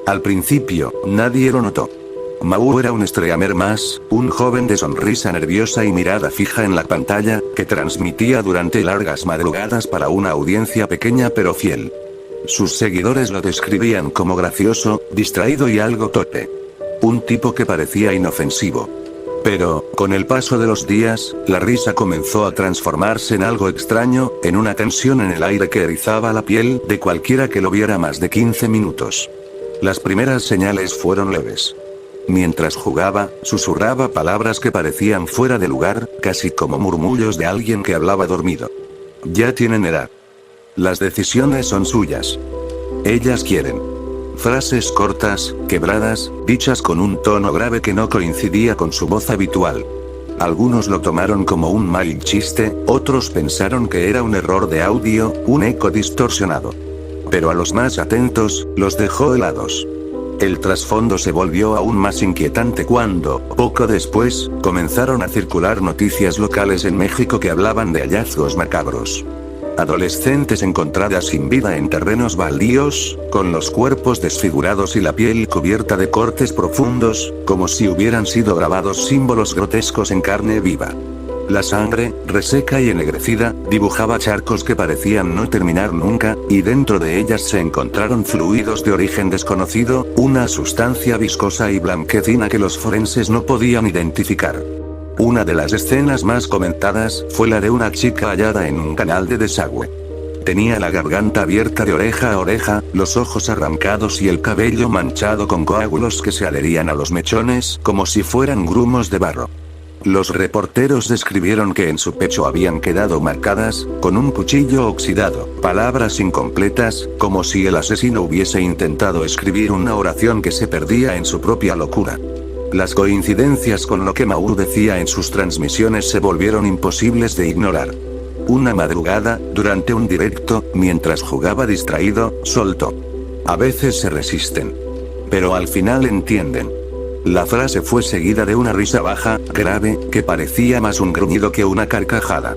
Al principio, nadie lo notó. Mau era un streamer más, un joven de sonrisa nerviosa y mirada fija en la pantalla, que transmitía durante largas madrugadas para una audiencia pequeña pero fiel. Sus seguidores lo describían como gracioso, distraído y algo torpe. Un tipo que parecía inofensivo. Pero, con el paso de los días, la risa comenzó a transformarse en algo extraño, en una tensión en el aire que erizaba la piel de cualquiera que lo viera más de 15 minutos. Las primeras señales fueron leves. Mientras jugaba, susurraba palabras que parecían fuera de lugar, casi como murmullos de alguien que hablaba dormido. Ya tienen edad. Las decisiones son suyas. Ellas quieren. Frases cortas, quebradas, dichas con un tono grave que no coincidía con su voz habitual. Algunos lo tomaron como un mal chiste, otros pensaron que era un error de audio, un eco distorsionado. Pero a los más atentos, los dejó helados. El trasfondo se volvió aún más inquietante cuando, poco después, comenzaron a circular noticias locales en México que hablaban de hallazgos macabros. Adolescentes encontradas sin vida en terrenos baldíos, con los cuerpos desfigurados y la piel cubierta de cortes profundos, como si hubieran sido grabados símbolos grotescos en carne viva. La sangre, reseca y ennegrecida, dibujaba charcos que parecían no terminar nunca, y dentro de ellas se encontraron fluidos de origen desconocido, una sustancia viscosa y blanquecina que los forenses no podían identificar. Una de las escenas más comentadas fue la de una chica hallada en un canal de desagüe. Tenía la garganta abierta de oreja a oreja, los ojos arrancados y el cabello manchado con coágulos que se adherían a los mechones como si fueran grumos de barro. Los reporteros describieron que en su pecho habían quedado marcadas, con un cuchillo oxidado, palabras incompletas, como si el asesino hubiese intentado escribir una oración que se perdía en su propia locura. Las coincidencias con lo que Mau decía en sus transmisiones se volvieron imposibles de ignorar. Una madrugada, durante un directo, mientras jugaba distraído, soltó. A veces se resisten. Pero al final entienden. La frase fue seguida de una risa baja, grave, que parecía más un gruñido que una carcajada.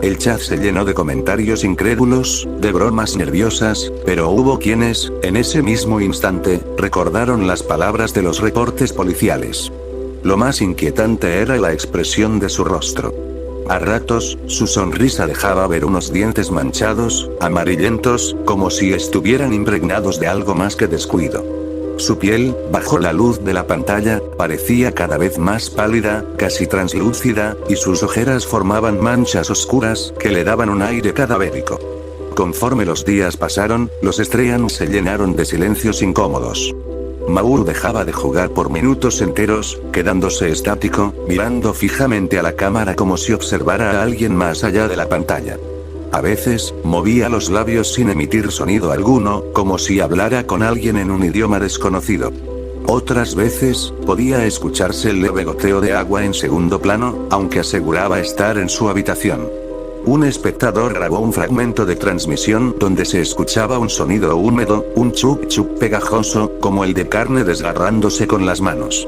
El chat se llenó de comentarios incrédulos, de bromas nerviosas, pero hubo quienes, en ese mismo instante, recordaron las palabras de los reportes policiales. Lo más inquietante era la expresión de su rostro. A ratos, su sonrisa dejaba ver unos dientes manchados, amarillentos, como si estuvieran impregnados de algo más que descuido. Su piel, bajo la luz de la pantalla, parecía cada vez más pálida, casi translúcida, y sus ojeras formaban manchas oscuras, que le daban un aire cadavérico. Conforme los días pasaron, los streams se llenaron de silencios incómodos. Mau dejaba de jugar por minutos enteros, quedándose estático, mirando fijamente a la cámara como si observara a alguien más allá de la pantalla. A veces, movía los labios sin emitir sonido alguno, como si hablara con alguien en un idioma desconocido. Otras veces, podía escucharse el leve goteo de agua en segundo plano, aunque aseguraba estar en su habitación. Un espectador grabó un fragmento de transmisión donde se escuchaba un sonido húmedo, un chup chup pegajoso, como el de carne desgarrándose con las manos.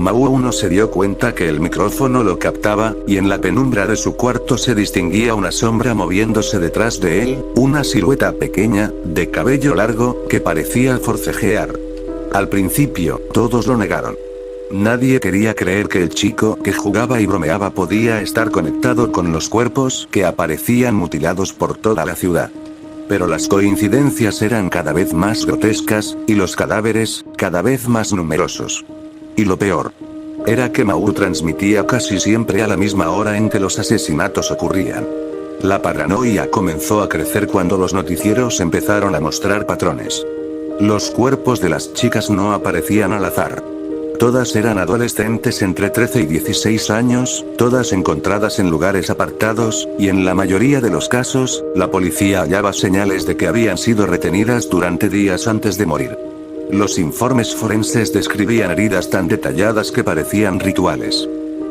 Mau no se dio cuenta que el micrófono lo captaba, y en la penumbra de su cuarto se distinguía una sombra moviéndose detrás de él, una silueta pequeña, de cabello largo, que parecía forcejear. Al principio, todos lo negaron. Nadie quería creer que el chico que jugaba y bromeaba podía estar conectado con los cuerpos que aparecían mutilados por toda la ciudad. Pero las coincidencias eran cada vez más grotescas, y los cadáveres, cada vez más numerosos. Y lo peor era que Mau transmitía casi siempre a la misma hora en que los asesinatos ocurrían. La paranoia comenzó a crecer cuando los noticieros empezaron a mostrar patrones. Los cuerpos de las chicas no aparecían al azar. Todas eran adolescentes entre 13 y 16 años, todas encontradas en lugares apartados, y en la mayoría de los casos, la policía hallaba señales de que habían sido retenidas durante días antes de morir. Los informes forenses describían heridas tan detalladas que parecían rituales.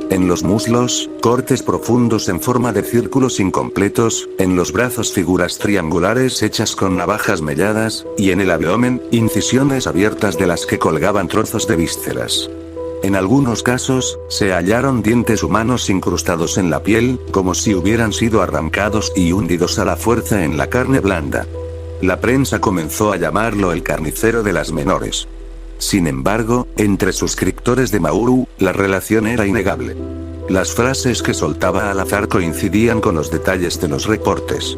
En los muslos, cortes profundos en forma de círculos incompletos, en los brazos figuras triangulares hechas con navajas melladas, y en el abdomen, incisiones abiertas de las que colgaban trozos de vísceras. En algunos casos, se hallaron dientes humanos incrustados en la piel, como si hubieran sido arrancados y hundidos a la fuerza en la carne blanda. La prensa comenzó a llamarlo el carnicero de las menores. Sin embargo, entre suscriptores de Mauru, la relación era innegable. Las frases que soltaba al azar coincidían con los detalles de los reportes.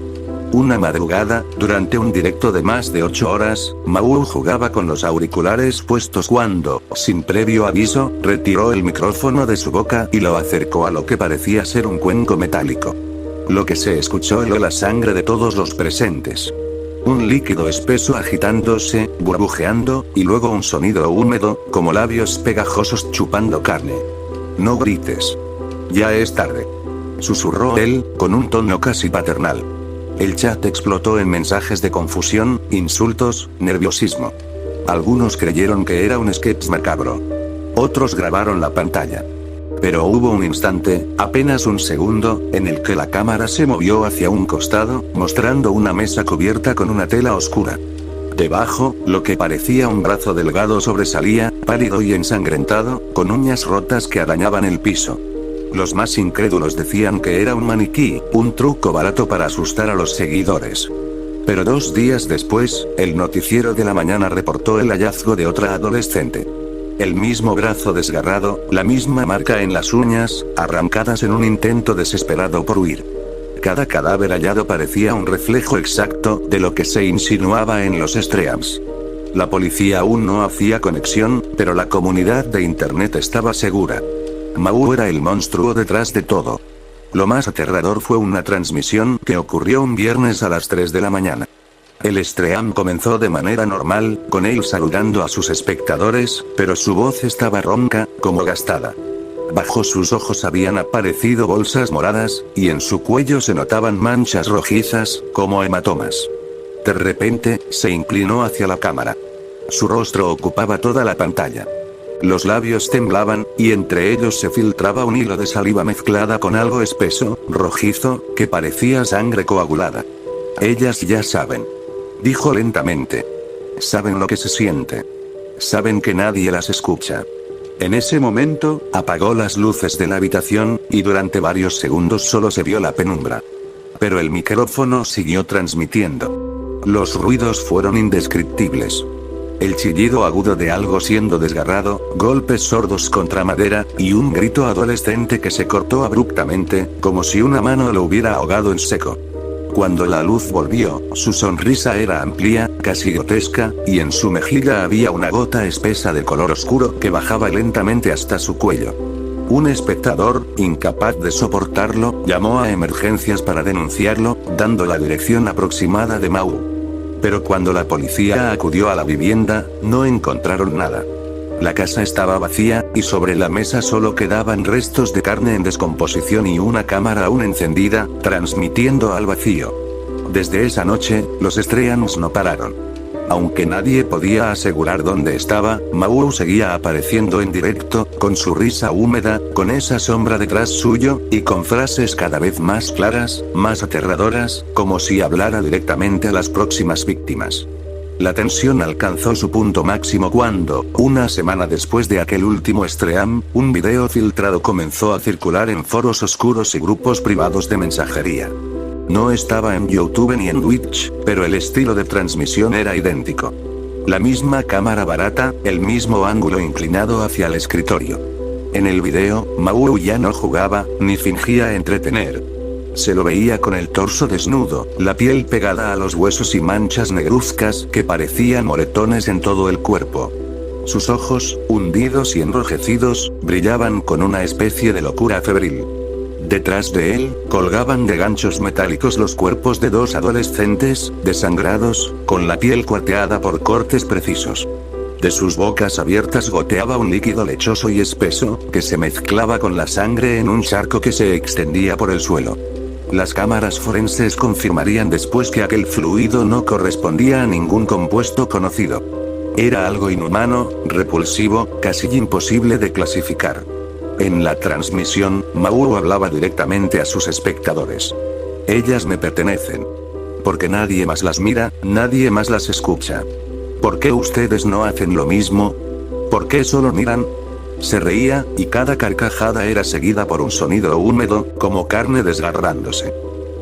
Una madrugada, durante un directo de más de 8 horas, Mauru jugaba con los auriculares puestos cuando, sin previo aviso, retiró el micrófono de su boca y lo acercó a lo que parecía ser un cuenco metálico. Lo que se escuchó heló la sangre de todos los presentes. Un líquido espeso agitándose, burbujeando, y luego un sonido húmedo, como labios pegajosos chupando carne. No grites. Ya es tarde. Susurró él, con un tono casi paternal. El chat explotó en mensajes de confusión, insultos, nerviosismo. Algunos creyeron que era un sketch macabro. Otros grabaron la pantalla. Pero hubo un instante, apenas un segundo, en el que la cámara se movió hacia un costado, mostrando una mesa cubierta con una tela oscura. Debajo, lo que parecía un brazo delgado sobresalía, pálido y ensangrentado, con uñas rotas que arañaban el piso. Los más incrédulos decían que era un maniquí, un truco barato para asustar a los seguidores. Pero 2 días después, el noticiero de la mañana reportó el hallazgo de otra adolescente. El mismo brazo desgarrado, la misma marca en las uñas, arrancadas en un intento desesperado por huir. Cada cadáver hallado parecía un reflejo exacto de lo que se insinuaba en los streams. La policía aún no hacía conexión, pero la comunidad de internet estaba segura. Mauru era el monstruo detrás de todo. Lo más aterrador fue una transmisión que ocurrió un viernes a las 3 de la mañana. El stream comenzó de manera normal, con él saludando a sus espectadores, pero su voz estaba ronca, como gastada. Bajo sus ojos habían aparecido bolsas moradas, y en su cuello se notaban manchas rojizas, como hematomas. De repente, se inclinó hacia la cámara. Su rostro ocupaba toda la pantalla. Los labios temblaban, y entre ellos se filtraba un hilo de saliva mezclada con algo espeso, rojizo, que parecía sangre coagulada. Ellas ya saben. Dijo lentamente. Saben lo que se siente. Saben que nadie las escucha. En ese momento, apagó las luces de la habitación, y durante varios segundos solo se vio la penumbra. Pero el micrófono siguió transmitiendo. Los ruidos fueron indescriptibles. El chillido agudo de algo siendo desgarrado, golpes sordos contra madera, y un grito adolescente que se cortó abruptamente, como si una mano lo hubiera ahogado en seco. Cuando la luz volvió, su sonrisa era amplia, casi grotesca, y en su mejilla había una gota espesa de color oscuro que bajaba lentamente hasta su cuello. Un espectador, incapaz de soportarlo, llamó a emergencias para denunciarlo, dando la dirección aproximada de Mauru. Pero cuando la policía acudió a la vivienda, no encontraron nada. La casa estaba vacía, y sobre la mesa solo quedaban restos de carne en descomposición y una cámara aún encendida, transmitiendo al vacío. Desde esa noche, los streams no pararon. Aunque nadie podía asegurar dónde estaba, Mauru seguía apareciendo en directo, con su risa húmeda, con esa sombra detrás suyo, y con frases cada vez más claras, más aterradoras, como si hablara directamente a las próximas víctimas. La tensión alcanzó su punto máximo cuando, una semana después de aquel último stream, un video filtrado comenzó a circular en foros oscuros y grupos privados de mensajería. No estaba en YouTube ni en Twitch, pero el estilo de transmisión era idéntico. La misma cámara barata, el mismo ángulo inclinado hacia el escritorio. En el video, Mauru ya no jugaba, ni fingía entretener. Se lo veía con el torso desnudo, la piel pegada a los huesos y manchas negruzcas que parecían moretones en todo el cuerpo. Sus ojos, hundidos y enrojecidos, brillaban con una especie de locura febril. Detrás de él, colgaban de ganchos metálicos los cuerpos de 2 adolescentes, desangrados, con la piel cuarteada por cortes precisos. De sus bocas abiertas goteaba un líquido lechoso y espeso, que se mezclaba con la sangre en un charco que se extendía por el suelo. Las cámaras forenses confirmarían después que aquel fluido no correspondía a ningún compuesto conocido. Era algo inhumano, repulsivo, casi imposible de clasificar. En la transmisión, Mauru hablaba directamente a sus espectadores. Ellas me pertenecen. Porque nadie más las mira, nadie más las escucha. ¿Por qué ustedes no hacen lo mismo? ¿Por qué solo miran? Se reía, y cada carcajada era seguida por un sonido húmedo, como carne desgarrándose.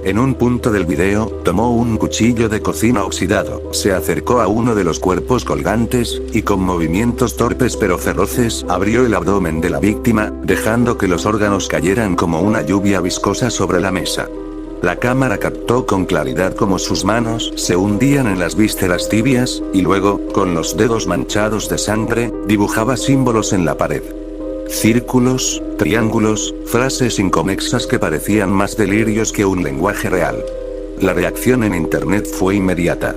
En un punto del video, tomó un cuchillo de cocina oxidado, se acercó a uno de los cuerpos colgantes, y con movimientos torpes pero feroces, abrió el abdomen de la víctima, dejando que los órganos cayeran como una lluvia viscosa sobre la mesa. La cámara captó con claridad cómo sus manos se hundían en las vísceras tibias, y luego, con los dedos manchados de sangre, dibujaba símbolos en la pared. Círculos, triángulos, frases inconexas que parecían más delirios que un lenguaje real. La reacción en internet fue inmediata.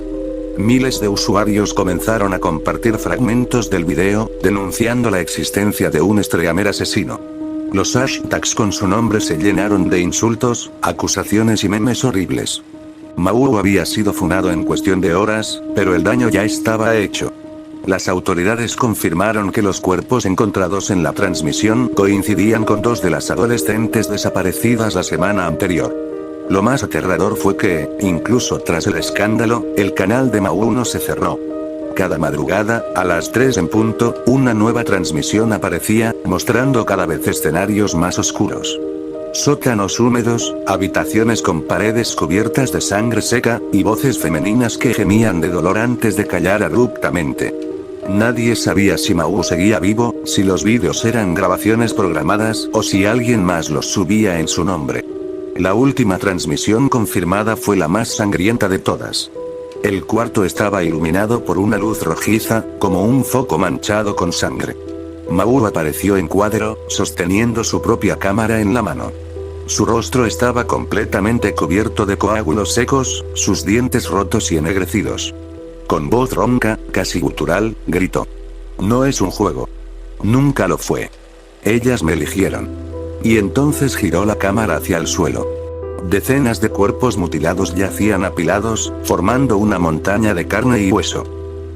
Miles de usuarios comenzaron a compartir fragmentos del video, denunciando la existencia de un streamer asesino. Los hashtags con su nombre se llenaron de insultos, acusaciones y memes horribles. Mau había sido funado en cuestión de horas, pero el daño ya estaba hecho. Las autoridades confirmaron que los cuerpos encontrados en la transmisión coincidían con 2 de las adolescentes desaparecidas la semana anterior. Lo más aterrador fue que, incluso tras el escándalo, el canal de Mau no se cerró. Cada madrugada, a las 3 en punto, una nueva transmisión aparecía, mostrando cada vez escenarios más oscuros. Sótanos húmedos, habitaciones con paredes cubiertas de sangre seca, y voces femeninas que gemían de dolor antes de callar abruptamente. Nadie sabía si Mau seguía vivo, si los vídeos eran grabaciones programadas o si alguien más los subía en su nombre. La última transmisión confirmada fue la más sangrienta de todas. El cuarto estaba iluminado por una luz rojiza, como un foco manchado con sangre. Mau apareció en cuadro, sosteniendo su propia cámara en la mano. Su rostro estaba completamente cubierto de coágulos secos, sus dientes rotos y ennegrecidos. Con voz ronca, casi gutural, gritó: "No es un juego. Nunca lo fue. Ellas me eligieron". Y entonces giró la cámara hacia el suelo. Decenas de cuerpos mutilados yacían apilados, formando una montaña de carne y hueso.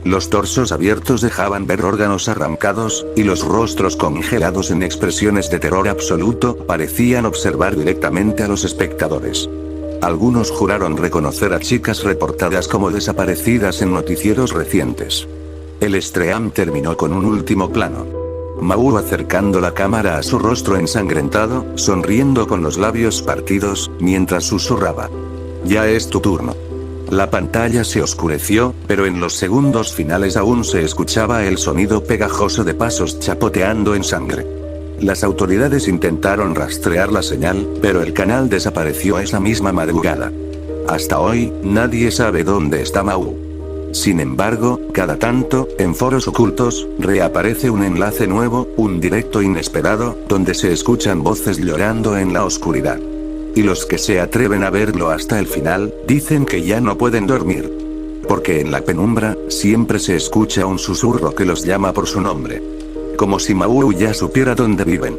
Los torsos abiertos dejaban ver órganos arrancados, y los rostros congelados en expresiones de terror absoluto parecían observar directamente a los espectadores. Algunos juraron reconocer a chicas reportadas como desaparecidas en noticieros recientes. El stream terminó con un último plano. Mau acercando la cámara a su rostro ensangrentado, sonriendo con los labios partidos, mientras susurraba: "Ya es tu turno". La pantalla se oscureció, pero en los segundos finales aún se escuchaba el sonido pegajoso de pasos chapoteando en sangre. Las autoridades intentaron rastrear la señal, pero el canal desapareció esa misma madrugada. Hasta hoy, nadie sabe dónde está Mau. Sin embargo, cada tanto, en foros ocultos, reaparece un enlace nuevo, un directo inesperado, donde se escuchan voces llorando en la oscuridad. Y los que se atreven a verlo hasta el final, dicen que ya no pueden dormir. Porque en la penumbra, siempre se escucha un susurro que los llama por su nombre. Como si Mau ya supiera dónde viven.